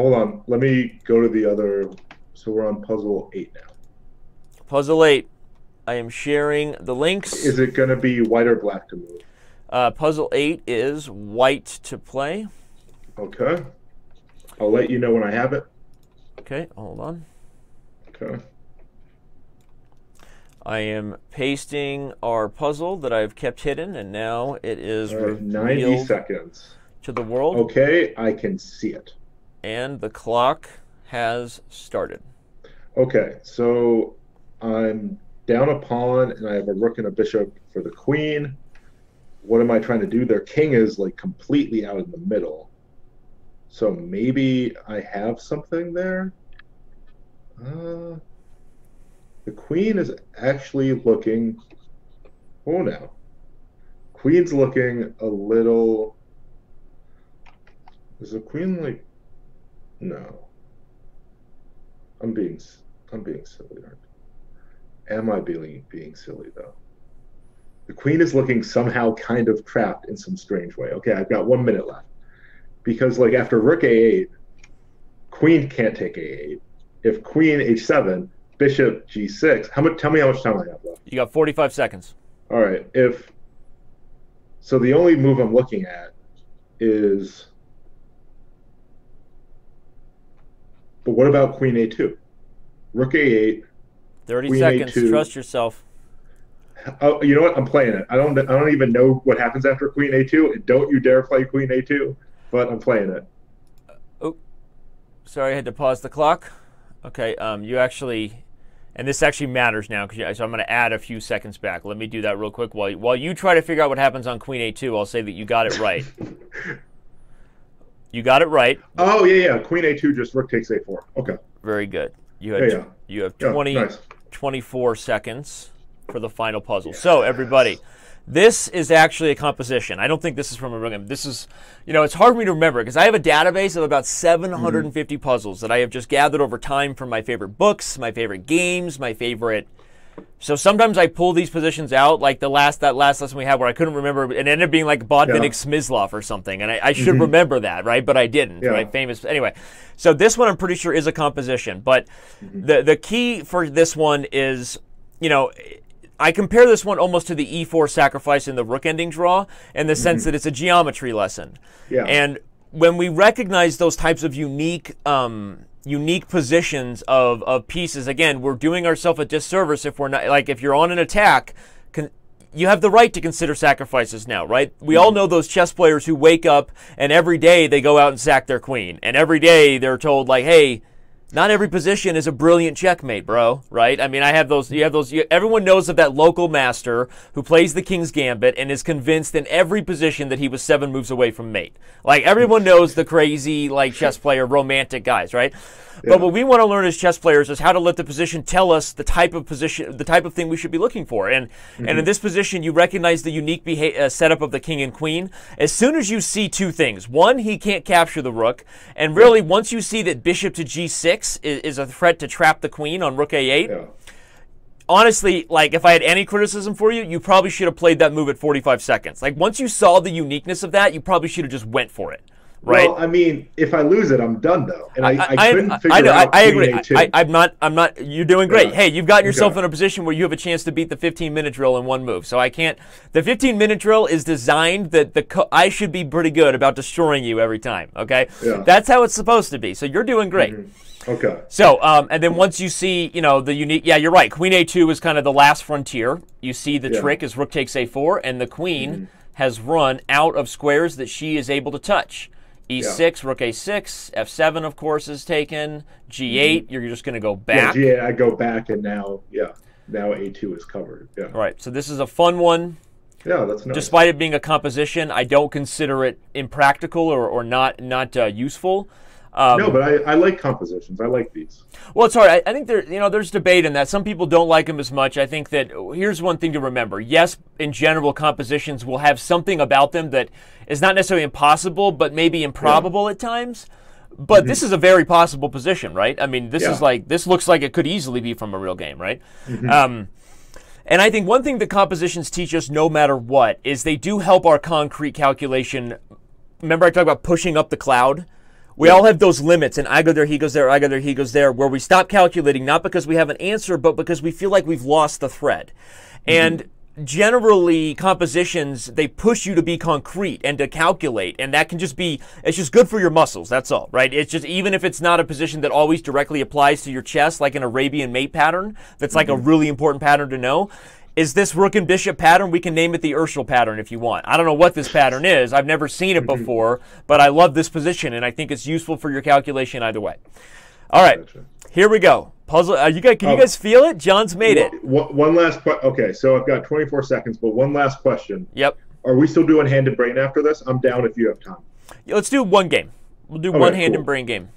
Hold on. Let me go to the other. So we're on puzzle 8 now. Puzzle 8. I am sharing the links. Is it going to be white or black to move? Puzzle 8 is white to play. Okay. I'll let you know when I have it. Okay, hold on. Okay. I am pasting our puzzle that I've kept hidden, and now it is right, 90 seconds to the world. Okay, I can see it. And the clock has started. Okay, so I'm down a pawn, and I have a rook and a bishop for the queen. What am I trying to do? Their king is like completely out in the middle. So maybe I have something there. The queen is actually looking. Oh, now. Queen's looking a little. Is the queen like? No. I'm being silly, aren't I? Am I being silly though? The queen is looking somehow kind of trapped in some strange way. Okay, I've got 1 minute left. Because like after rook a8, queen can't take a8. If queen h7, bishop g6. Tell me how much time I have left. You got 45 seconds. All right. So the only move I'm looking at is. But what about queen a2? Rook a8. 30 seconds. A2. Trust yourself. Oh, you know what? I'm playing it. I don't even know what happens after queen a2. Don't you dare play queen a2. But I'm playing it. Oh, sorry, I had to pause the clock. Okay, you actually, and this actually matters now, so I'm going to add a few seconds back. Let me do that real quick. While you try to figure out what happens on queen a2, I'll say that you got it right. You got it right. Oh, yeah. Queen a2, just rook takes a4. Okay. Very good. You have 24 seconds for the final puzzle. Yes. So, everybody, this is actually a composition. I don't think this is from a real game. This is, it's hard for me to remember because I have a database of about 750 puzzles that I have just gathered over time from my favorite books, my favorite games, my favorite. So sometimes I pull these positions out, like that last lesson we had where I couldn't remember. It ended up being like Botvinnik Smyslov or something, and I should remember that, right? But I didn't, right? Famous. Anyway, so this one I'm pretty sure is a composition. But the key for this one is, I compare this one almost to the e4 sacrifice in the rook ending draw in the sense that it's a geometry lesson. Yeah. And when we recognize those types of unique positions of pieces, again, we're doing ourselves a disservice if we're not, like if you're on an attack, you have the right to consider sacrifices now, right? We all know those chess players who wake up and every day they go out and sack their queen. And every day they're told like, hey, not every position is a brilliant checkmate, bro, right? I mean, everyone knows of that local master who plays the King's Gambit and is convinced in every position that he was 7 moves away from mate. Like, everyone knows the crazy, like, chess player, romantic guys, right? Yeah. But what we want to learn as chess players is how to let the position tell us the type of position, the type of thing we should be looking for. And in this position, you recognize the unique setup of the king and queen. As soon as you see two things. One, he can't capture the rook. And really, once you see that bishop to g6 is a threat to trap the queen on rook a8, honestly, like, if I had any criticism for you, you probably should have played that move at 45 seconds. Like, once you saw the uniqueness of that, you probably should have just went for it. Right. Well, I mean, if I lose it, I'm done though, and I couldn't figure out. I agree. I'm not. You're doing great. Hey, you've gotten yourself in a position where you have a chance to beat the 15-minute drill in one move. So I can't. The 15-minute drill is designed that I should be pretty good about destroying you every time. Okay. Yeah. That's how it's supposed to be. So you're doing great. Okay. So, and then once you see, the unique. Yeah, you're right. Queen a2 is kind of the last frontier. You see the trick is rook takes a4, and the queen has run out of squares that she is able to touch. E6, rook a6, f7, of course, is taken. G8, you're just going to go back. Yeah, G8, I go back, and now a2 is covered. Yeah. All right, so this is a fun one. Yeah, that's nice. Despite it being a composition, I don't consider it impractical or not useful. No, but I like compositions. I like these. Well, it's hard. I think there's debate in that. Some people don't like them as much. I think that here's one thing to remember. Yes, in general, compositions will have something about them that is not necessarily impossible, but maybe improbable at times. But this is a very possible position, right? I mean, this looks like it could easily be from a real game, right? And I think one thing that compositions teach us, no matter what, is they do help our concrete calculation. Remember, I talked about pushing up the cloud. We all have those limits, and I go there, he goes there, I go there, he goes there, where we stop calculating, not because we have an answer, but because we feel like we've lost the thread. And generally, compositions, they push you to be concrete and to calculate, and that can just be, it's just good for your muscles, that's all, right? It's just, even if it's not a position that always directly applies to your chess, like an Arabian mate pattern, that's like a really important pattern to know. Is this rook and bishop pattern? We can name it the Urschel pattern if you want. I don't know what this pattern is. I've never seen it before, but I love this position, and I think it's useful for your calculation either way. All right, here we go. Puzzle. Can you guys feel it? John's made it. One last question. Okay, so I've got 24 seconds, but one last question. Yep. Are we still doing hand and brain after this? I'm down if you have time. Yeah, let's do one game. We'll do one hand and brain game.